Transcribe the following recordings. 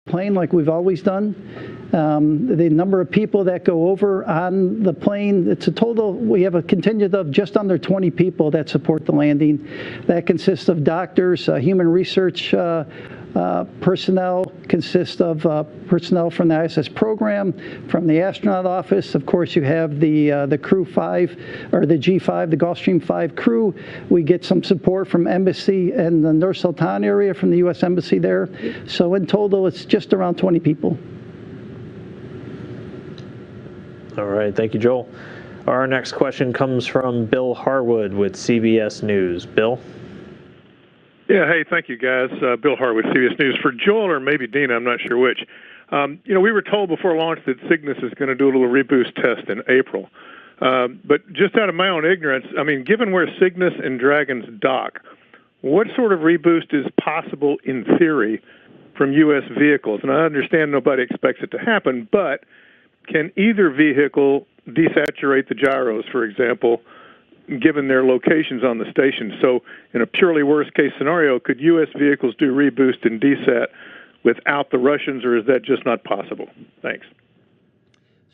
plane like we've always done. The number of people that go over on the plane, it's a total, we have a contingent of just under 20 people that support the landing. That consists of doctors, human research personnel, consists of personnel from the ISS program, from the astronaut office. Of course, you have the Crew 5, or the G5, the Gulfstream 5 crew. We get some support from Embassy and the Nur Sultan area from the U.S. Embassy there. So in total, it's just around 20 people. All right, thank you, Joel. Our next question comes from Bill Harwood with CBS News. Bill? Yeah, hey, thank you, guys. Bill Harwood, CBS News. For Joel or maybe Dina, I'm not sure which. We were told before launch that Cygnus is going to do a little reboost test in April. But just out of my own ignorance, I mean, given where Cygnus and Dragon's dock, what sort of reboost is possible in theory from U.S. vehicles? And I understand nobody expects it to happen, but can either vehicle desaturate the gyros, for example, given their locations on the station? So in a purely worst-case scenario, could U.S. vehicles do reboost and desat without the Russians, or is that just not possible? Thanks.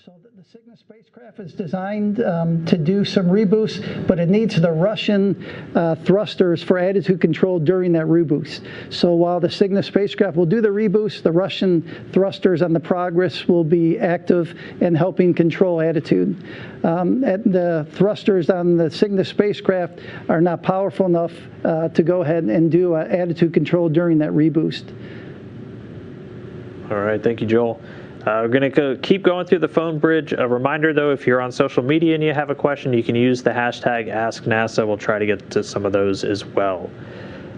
So the Cygnus spacecraft is designed to do some reboost, but it needs the Russian thrusters for attitude control during that reboost. So while the Cygnus spacecraft will do the reboost, the Russian thrusters on the Progress will be active and helping control attitude. And the thrusters on the Cygnus spacecraft are not powerful enough to go ahead and do attitude control during that reboost. All right, thank you, Joel. We're going to keep going through the phone bridge. A reminder, though, if you're on social media and you have a question, you can use the hashtag AskNASA. We'll try to get to some of those as well.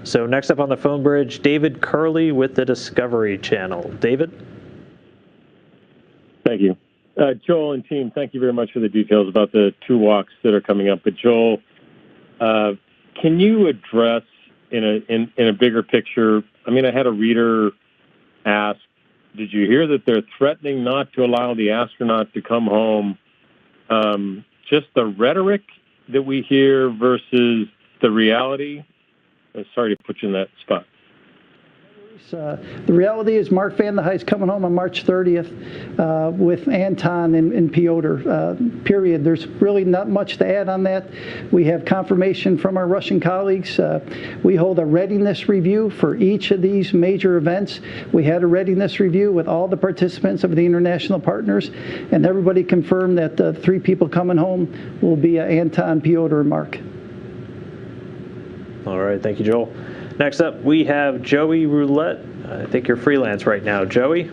So next up on the phone bridge, David Curley with the Discovery Channel. David? Thank you. Joel and team, thank you very much for the details about the 2 walks that are coming up. But Joel, can you address in a bigger picture, I mean, I had a reader ask, did you hear that they're threatening not to allow the astronaut to come home? Just the rhetoric that we hear versus the reality. Sorry to put you in that spot. The reality is Mark Vande Heij's coming home on March 30th with Anton and Pyotr, period. There's really not much to add on that. We have confirmation from our Russian colleagues. We hold a readiness review for each of these major events. We had a readiness review with all the participants of the international partners, and everybody confirmed that the 3 people coming home will be Anton, Pyotr, and Mark. All right, thank you, Joel. Next up, we have Joey Roulette. I think you're freelance right now. Joey?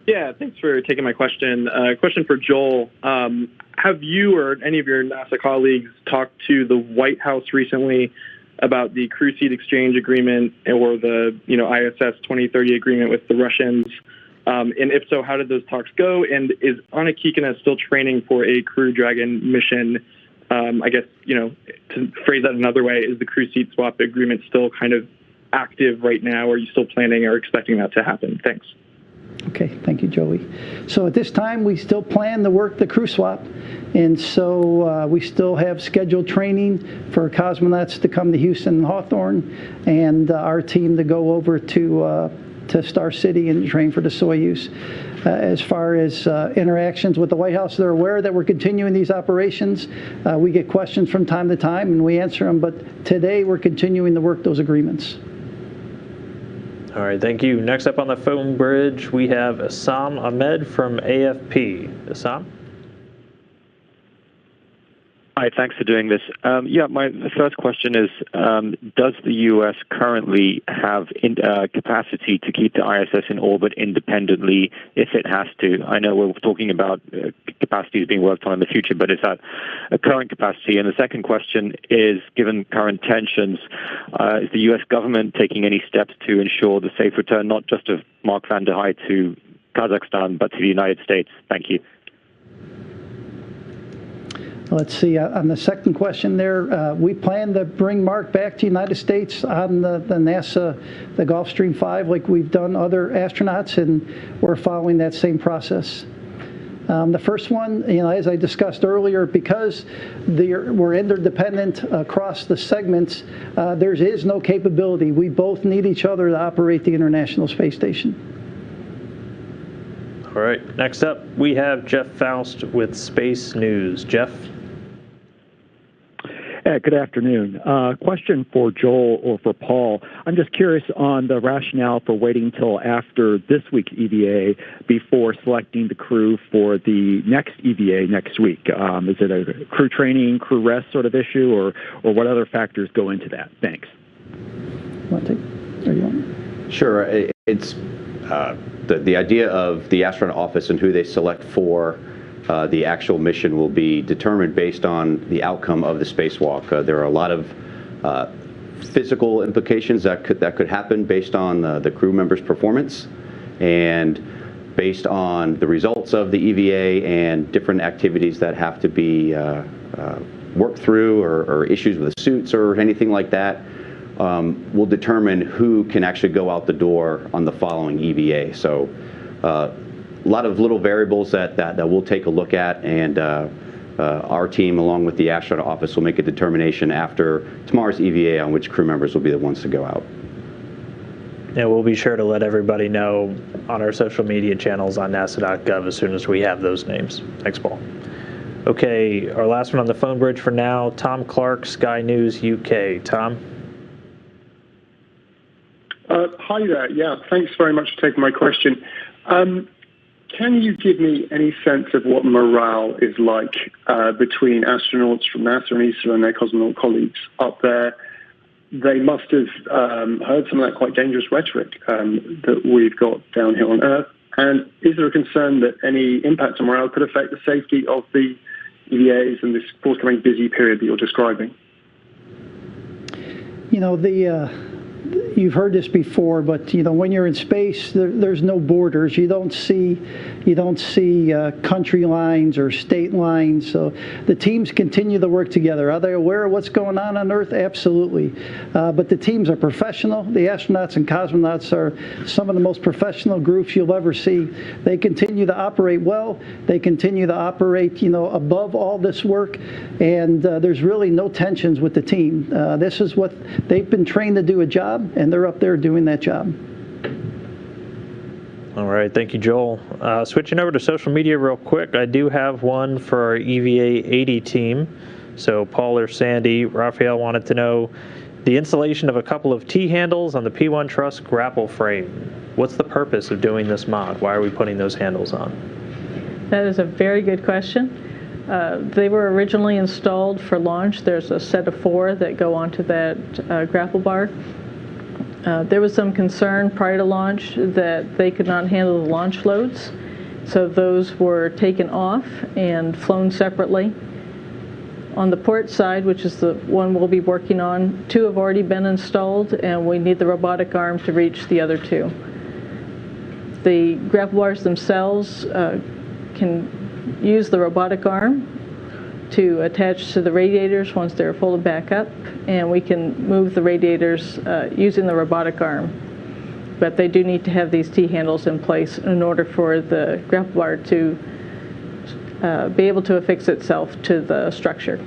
Yeah, thanks for taking my question. Question for Joel. Have you or any of your NASA colleagues talked to the White House recently about the crew seat exchange agreement or the ISS 2030 agreement with the Russians? And if so, how did those talks go? And is Anna Kikina still training for a Crew Dragon mission? I guess, to phrase that another way, is the crew seat swap agreement still kind of active right now? Or are you still planning or expecting that to happen? Thanks. Okay, thank you, Joey. So at this time, we still plan to work the crew swap. And so we still have scheduled training for cosmonauts to come to Houston and Hawthorne, and our team to go over to Star City and train for the Soyuz. As far as interactions with the White House, they're aware that we're continuing these operations. We get questions from time to time, and we answer them. But today, we're continuing to work those agreements. All right, thank you. Next up on the phone bridge, we have Assam Ahmed from AFP. Assam? Hi, thanks for doing this. My first question is, does the U.S. currently have capacity to keep the ISS in orbit independently if it has to? I know we're talking about capacities being worked on in the future, but is that a current capacity? And the second question is, given current tensions, is the U.S. government taking any steps to ensure the safe return, not just of Mark Vande Heij to Kazakhstan, but to the United States? Thank you. Let's see, on the second question there, we plan to bring Mark back to the United States on the NASA, the Gulfstream 5, like we've done other astronauts, and we're following that same process. The first one, as I discussed earlier, because we're interdependent across the segments, there is no capability. We both need each other to operate the International Space Station. All right, next up, we have Jeff Faust with Space News. Jeff? Good afternoon. Question for Joel or for Paul. I'm just curious on the rationale for waiting till after this week's EVA before selecting the crew for the next EVA next week. Is it a crew training, crew rest sort of issue, or what other factors go into that? Thanks. Want to take? Or you want? Sure. It's the idea of the astronaut office and who they select for the actual mission will be determined based on the outcome of the spacewalk. There are a lot of physical implications that could happen based on the crew members' performance, and based on the results of the EVA and different activities that have to be worked through, or issues with the suits or anything like that, will determine who can actually go out the door on the following EVA. So a lot of little variables that we'll take a look at, and our team, along with the astronaut office, will make a determination after tomorrow's EVA on which crew members will be the ones to go out. Yeah, we'll be sure to let everybody know on our social media channels on nasa.gov as soon as we have those names. Thanks, Paul. Okay, our last one on the phone bridge for now, Tom Clark, Sky News UK. Tom? Hi there. Yeah, thanks very much for taking my question. Can you give me any sense of what morale is like between astronauts from NASA and ESA and their cosmonaut colleagues up there? They must have heard some of that quite dangerous rhetoric that we've got down here on Earth. And is there a concern that any impact on morale could affect the safety of the EVAs and this forthcoming busy period that you're describing? You've heard this before, but when you're in space, there's no borders. You don't see country lines or state lines. So the teams continue to work together. Are they aware of what's going on Earth? Absolutely. But the teams are professional. The astronauts and cosmonauts are some of the most professional groups you'll ever see. They continue to operate well. They continue to operate, above all this work, and there's really no tensions with the team. This is what they've been trained to do, a job, and they're up there doing that job. All right, thank you, Joel. Switching over to social media real quick, I do have one for our EVA 80 team. So Paul or Sandy, Raphael wanted to know the installation of a couple of T-handles on the P1 truss grapple frame. What's the purpose of doing this mod? Why are we putting those handles on? That is a very good question. They were originally installed for launch. There's a set of 4 that go onto that grapple bar. There was some concern prior to launch that they could not handle the launch loads, so those were taken off and flown separately. On the port side, which is the one we'll be working on, 2 have already been installed, and we need the robotic arm to reach the other 2. The grapple bars themselves can use the robotic arm to attach to the radiators once they're folded back up, and we can move the radiators using the robotic arm. But they do need to have these T-handles in place in order for the grapple bar to be able to affix itself to the structure.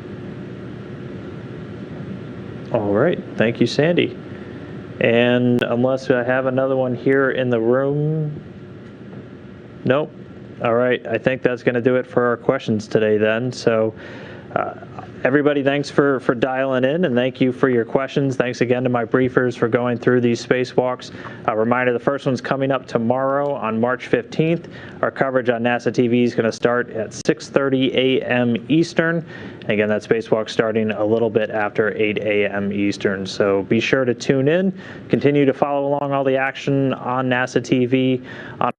All right, thank you, Sandy. And unless I have another one here in the room, nope. All right, I think that's going to do it for our questions today then. So everybody, thanks for dialing in, and thank you for your questions. Thanks again to my briefers for going through these spacewalks. A reminder, the first one's coming up tomorrow on March 15th. Our coverage on NASA TV is going to start at 6:30 a.m. Eastern. Again, that spacewalk starting a little bit after 8 a.m. Eastern. So be sure to tune in. Continue to follow along all the action on NASA TV. On